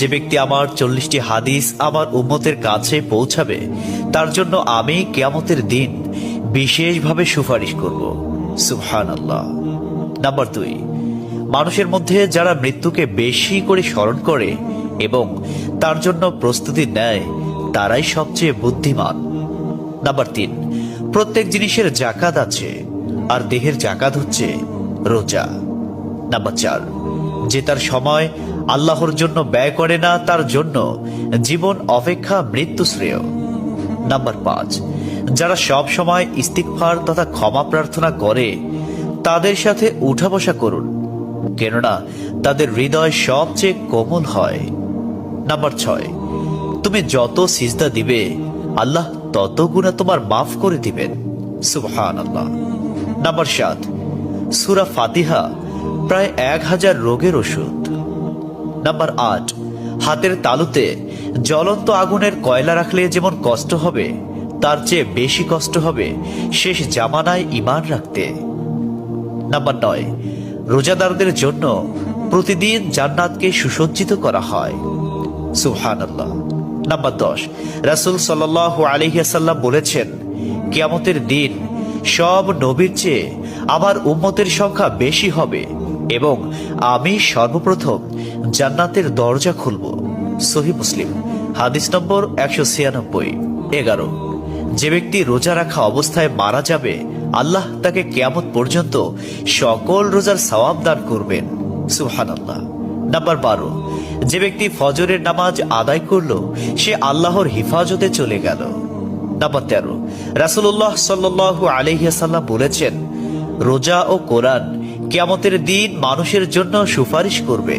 যে ব্যক্তি আমার 40টি হাদিস আমার উম্মতের কাছে পৌঁছাবে তার জন্য আমি কিয়ামতের দিন বিশেষভাবে সুপারিশ করব। সুবহানাল্লাহ। নাম্বার 2, মানুষের মধ্যে যারা মৃত্যুকে বেশি করে স্মরণ করে এবং তার জন্য প্রস্তুতি নেয় তারাই সবচেয়ে বুদ্ধিমান। নাম্বার 3, প্রত্যেক জিনিসের জাকাত আছে আর দেহের জাকাত হচ্ছে রোজা। নাম্বার 4, যে তার সময় আল্লাহর জন্য ব্যয় করে না তার জন্য জীবন অপেক্ষা মৃত্যু শ্রেয়। নাম্বার 5, যারা সব সময় ইস্তিগফার তথা ক্ষমা প্রার্থনা করে তাদের সাথে উঠা বসা করুন, কেননা তাদের হৃদয় সবচেয়ে কোমল হয়। নাম্বার 6, তুমি যত সিজদা দিবে আল্লাহ তত গুণা তোমার মাফ করে দিবেন। সুবহানাল্লাহ। নাম্বার 7, সূরা ফাতিহা প্রায় 1000 রোগের ওষুধ। নাম্বার 8, হাতের তালুতে জ্বলন্ত আগুনের কয়লা রাখলে যেমন কষ্ট হবে তার চেয়ে বেশি কষ্ট হবে শেষ জামানায় ঈমান রাখতে। নাম্বার 9, রোজাদারদের জন্য প্রতিদিন জান্নাতকে সুসজ্জিত করা হয়। সুবহানাল্লাহ। নাম্বার 10, রাসূল সাল্লাল্লাহু আলাইহি ওয়াসাল্লাম বলেছেন, কিয়ামতের দিন সব নবীর চেয়ে আমার উম্মতের সংখ্যা বেশি হবে এবং আমি সর্বপ্রথম জান্নাতের দরজা খুলব। সহিহ মুসলিম, হাদিস নম্বর 196। 11, যে ব্যক্তি রোজা রাখা অবস্থায় মারা যাবে আল্লাহ তাকে কিয়ামত পর্যন্ত সকল রোজার সওয়াব দান করবেন। সুবহানাল্লাহ। নাম্বার 12, যে ব্যক্তি ফজরের নামাজ আদায় করলো সে আল্লাহর হিফাজতে চলে গেল। নাম্বার 13, রাসূলুল্লাহ সাল্লাল্লাহু আলাইহি ওয়াসাল্লাম বলেছেন, রোজা ও কোরআন কিয়ামতের দিন মানুষের জন্য সুপারিশ করবে।